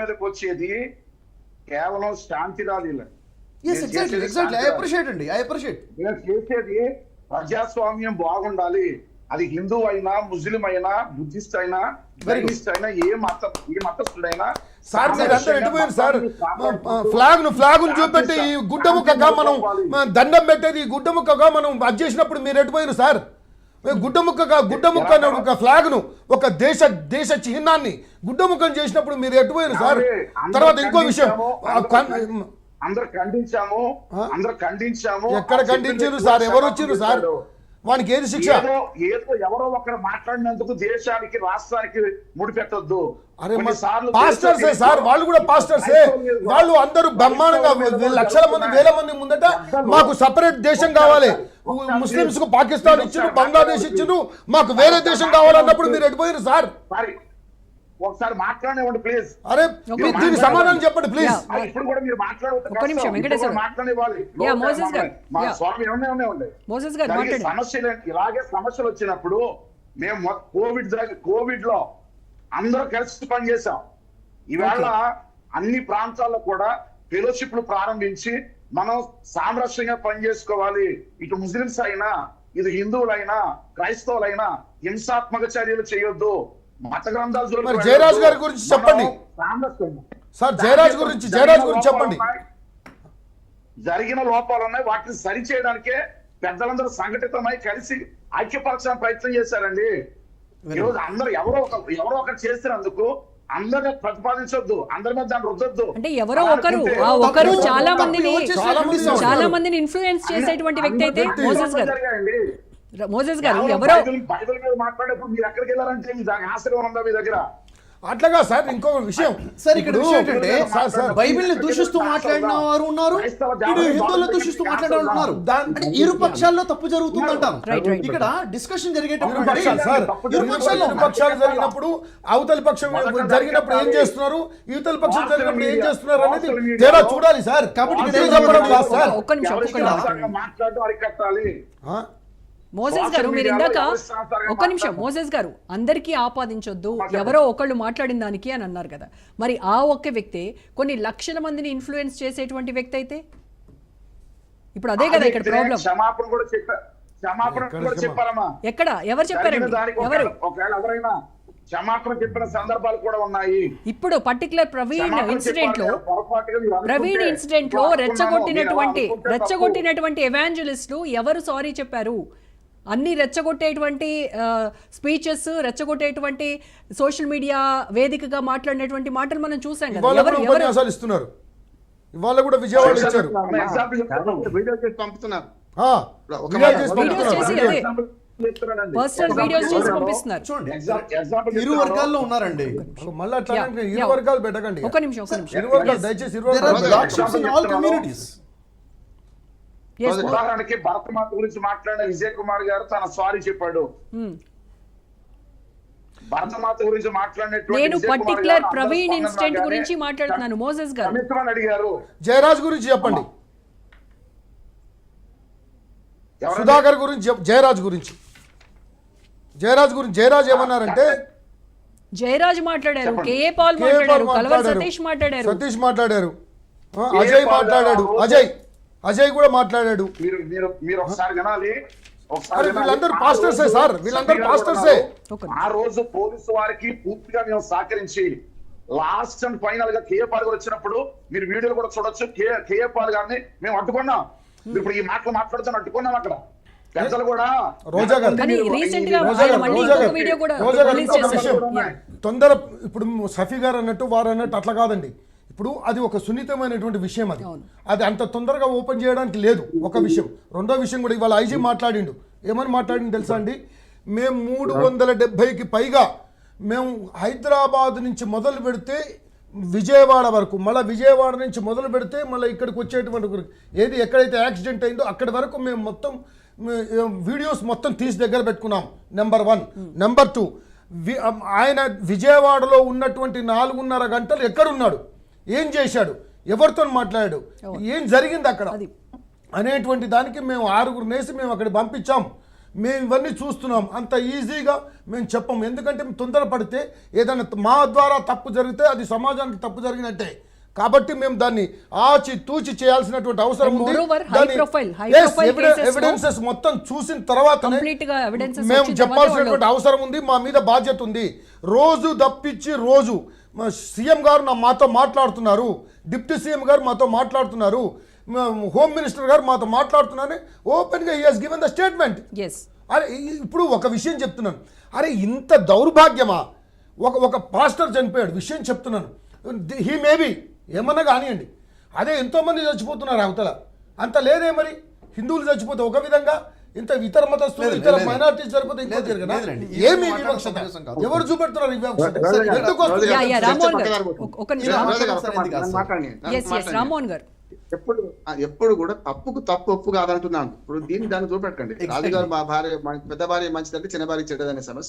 మీదకి వచ్చేది కేవలం శాంతి ర్యాలీలు. చేసేది ప్రజాస్వామ్యం బాగుండాలి. అది హిందూ అయినా, ముస్లిం అయినా, బుద్ధిస్ట్ అయినా, క్రైస్ట్ అయినా, ఏ మతస్థుడైనా. సార్ మీరంతా ఎటుపోయారు సార్? ఫ్లాగ్ చూపెట్టి ఈ గుడ్డ ముక్కగా మనం దండం పెట్టేది, ఈ గుడ్డ ముక్కగా మనం అది చేసినప్పుడు మీరు ఎటుపోయారు సార్? గుడ్డ ముక్క ఒక ఫ్లాగ్ ను, ఒక దేశ చిహ్నాన్ని గుడ్డ ముక్కను చేసినప్పుడు మీరు ఎటుపోయారు సార్? తర్వాత ఇంకో విషయం, అందరు ఖండించాము. ఎక్కడ ఖండించారు సార్? ఎవరు వచ్చారు సార్? వానికి ఏది శిక్ష? ఏదో ఎవరో ఒకరు మాట్లాడినందుకు దేశానికి, రాష్ట్రానికి ముడిపెట్టొద్దు. పాస్టర్సే సార్, వాళ్ళు కూడా పాస్టర్సే. వాళ్ళు అందరూ బ్రహ్మాండంగా లక్షల మంది, వేల మంది ముందట మాకు సపరేట్ దేశం కావాలి, ముస్లింస్ కు పాకిస్తాన్ ఇచ్చిండ్రు, బంగ్లాదేశ్ ఇచ్చిండ్రు, మాకు వేరే దేశం కావాలన్నప్పుడు మీరు ఎటుపోయారు సార్? ఒకసారి మాట్లాడనివ్వండి ప్లీజ్. అరే దీనికి సమాధానం చెప్పండి ప్లీజ్. ఇప్పుడు కూడా మీరు సమస్యలు ఇలాగే సమస్యలు వచ్చినప్పుడు మేము కోవిడ్ లో అందరూ కలిసి పనిచేసాం. ఈవేళ అన్ని ప్రాంతాల్లో కూడా ఫెలోషిప్లు ప్రారంభించి మనం సామరస్యంగా పనిచేసుకోవాలి. ఇటు ముస్లింస్ అయినా, ఇటు హిందువులైనా, క్రైస్తవులైనా హింసాత్మక చర్యలు చేయొద్దు. మత గ్రంథాలు. జయరాజ్ గారి గురించి చెప్పండి సార్. జయరాజ్ గురించి చెప్పండి. జరిగిన లోపాలు ఉన్నాయి, వాటిని సరి చేయడానికే పెద్దలందరూ సంఘటితమై కలిసి ఐక్యపరచడానికి ప్రయత్నం చేశారండి. ఈరోజు అందరూ ఎవరో ఒకరు చేసినందుకు అందరినీ ప్రతిపాదించొద్దు, అందరి మీద దాన్ని రుద్దొద్దు. అంటే ఎవరో ఒకరు చాలా మందిని ఇన్ఫ్లుయెన్స్ చేసేటువంటి వ్యక్తి అయితే మోసెస్ గారు ఎవరో బైబిల్ మీద మాట్లాడేప్పుడు మీరు ఎక్కడికి వెళ్ళారంటే మీ దాని ఆశ్రయం ఉందా మీ దగ్గర? అట్లాగా సార్. ఇంకో విషయం సార్, ఇక్కడ విషయం ఏంటంటే బైబిల్ ని దూషిస్తూ మాట్లాడిన వారు ఉన్నారు, ఇటు హిందువులను దూషిస్తూ మాట్లాడే వాళ్ళు ఉన్నారు. అంటే ఇరు పక్షాల్లో తప్పు జరుగుతుందంటాం. ఇక్కడ డిస్కషన్ జరిగేటప్పుడు జరిగినప్పుడు అవతలి పక్షం జరిగినప్పుడు ఏం చేస్తున్నారు, యువతల పక్షం జరిగినప్పుడు ఏం చేస్తున్నారు అనేది తేడా చూడాలి సార్. కాబట్టి మాట్లాడడం అరికట్టాలి. మోసెస్ గారు, మీరు ఇందాక ఒక్క నిమిషం, మోసెస్ గారు అందరికీ ఆపాదించొద్దు, ఎవరో ఒకళ్ళు మాట్లాడిన దానికి అని అన్నారు కదా. మరి ఆ ఒక్క వ్యక్తి కొన్ని లక్షల మందిని ఇన్ఫ్లుయెన్స్ చేసేటువంటి వ్యక్తి అయితే ఇప్పుడు అదే కదా ఇక్కడ ప్రాబ్లం. ఎక్కడ ఎవరు చెప్పారండి? ఎవరైనా క్షమాపణ చెప్పిన సందర్భాలు కూడా ఉన్నాయి. ఇప్పుడు పర్టికులర్ ప్రవీణ్ ఇన్సిడెంట్ లో రెచ్చగొట్టినటువంటి ఎవాంజలిస్టులు ఎవరు సారీ చెప్పారు? అన్ని రెచ్చగొట్టేటువంటి స్పీచెస్, రెచ్చగొట్టేటువంటి సోషల్ మీడియా వేదికగా మాట్లాడినటువంటి మాటలు మనం చూసాం కదా. ఇస్తున్నారు ఇవాళ కూడా విజయవాడ ఇచ్చారు. పర్సనల్ వీడియోస్ చేసి పంపిస్తున్నారు. ఇరు వర్గాల్లో ఉన్నారండి. మళ్ళీ అట్లా ఇరు వర్గాలు పెట్టకండి. ఒక నిమిషం ఇరు వర్గాలు దయచేసి ఇరు వర్గాలు. ఉదాహరణకి భరతమాత గురించి మాట్లాడిన విజయ్ కుమార్ గారు తన సారీ చెప్పాడు. భరతమాత గురించి నేను పర్టికులర్ ప్రవీణ్ ఇన్సిడెంట్ గురించి మాట్లాడుతున్నాను. మోసెస్ గారు అడిగారు. జయరాజ్ గురించి చెప్పండి. సుధాకర్ గురించి జయరాజ్ ఏమన్నారంటే, జయరాజ్ మాట్లాడారు, కేఏ పాల్ మాట్లాడారు, కలవర్ సతీష్ మాట్లాడారు, అజయ్ కూడా మాట్లాడాడు. మీరు ఒకసారి వినాలి. వీళ్ళందరూ పాస్టర్సే సార్, వీళ్ళందరూ పాస్టర్సే. ఆ రోజు పోలీసు వారికి పూర్తిగా మేము సహకరించి లాస్ట్ అండ్ ఫైనల్ గా కేఏ పాల్ గారు వచ్చినప్పుడు మీరు వీడియోలు కూడా చూడొచ్చు. కేఏ పాల్ గారిని మేము అడ్డుకున్నాం. ఇప్పుడు ఈ మాటలు మాట్లాడుతాను అడ్డుకున్నాం. అక్కడ పెద్దలు కూడా తొందర ఇప్పుడు సఫీ గారు అన్నట్టు వారు అన్నట్టు అట్లా కాదండి. ఇప్పుడు అది ఒక సున్నితమైనటువంటి విషయం. అది అంత తొందరగా ఓపెన్ చేయడానికి లేదు. ఒక విషయం. రెండో విషయం కూడా ఇవాళ ఐజీ మాట్లాడిండు. ఏమని మాట్లాడిండు తెలుసా అండి? మేము 370కి పైగా మేము హైదరాబాద్ నుంచి మొదలు పెడితే విజయవాడ వరకు, మళ్ళీ విజయవాడ నుంచి మొదలు పెడితే మళ్ళీ ఇక్కడికి వచ్చేటువంటి ఏది ఎక్కడైతే యాక్సిడెంట్ అయిందో అక్కడి వరకు మేము మొత్తం వీడియోస్ మొత్తం తీసి దగ్గర పెట్టుకున్నాం. నెంబర్ 1. నెంబర్ 2, ఆయన విజయవాడలో ఉన్నటువంటి 4.5 గంటలు ఎక్కడున్నాడు, ఏం చేశాడు, ఎవరితో మాట్లాడాడు, ఏం జరిగింది అక్కడ అనేటువంటి దానికి మేము 6 నేసి మేము అక్కడ పంపించాం. మేము ఇవన్నీ చూస్తున్నాం, అంత ఈజీగా మేము చెప్పం. ఎందుకంటే మేము తొందరపడితే ఏదైనా మా ద్వారా తప్పు జరిగితే అది సమాజానికి తప్పు జరిగినట్టే. కాబట్టి మేము దాన్ని ఆచి తూచి చేయాల్సినటువంటి అవసరం ఉంది. moreover, high profile cases evidences మొత్తం చూసిన తర్వాత Complete గా evidences మేము వచ్చిన చెప్పాల్సినటువంటి అవసరం ఉంది. మా మీద బాధ్యత ఉంది. రోజు తప్పించి రోజు సీఎం గారు మాతో మాట్లాడుతున్నారు, డిప్యూటీ సీఎం గారు మాతో మాట్లాడుతున్నారు, హోమ్ మినిస్టర్ గారు మాతో మాట్లాడుతున్నారు, ఓపెన్గా he has given the statement. Yes. అరే ఇప్పుడు ఒక విషయం చెప్తున్నాను, అరే ఇంత దౌర్భాగ్యమా? ఒక పాస్టర్ చనిపోయాడు, విషయం చెప్తున్నాను, హీ మేబీ ఏమన్నా కానివ్వండి, అదే ఎంతోమంది చచ్చిపోతున్నారు అవతల. అంత లేదే మరి? హిందువులు చచ్చిపోతే ఒక విధంగా, ఇంత ఇతర మతస్థులు ఇతర మైనారిటీస్ చనిపోతే ఇంకో తిరగనా? ఏమి వివక్షత? ఎవరు చూపెడుతున్నారు ఈ వివక్షత? ఎందుకు వస్తుంది? రామ్మోహన్ గారు ఒక నిమిషం. Yes, yes, రామ్మోహన్ గారు. ఎప్పుడు కూడా తప్పుకు తప్పు ఒప్పు కాదంటున్నాను. ఇప్పుడు దాన్ని చూపెట్టండి. రాజుగారు మా భార్య పెద్ద భార్య మంచిదంటే చిన్న భార్య చెడ్డదనే సమస్య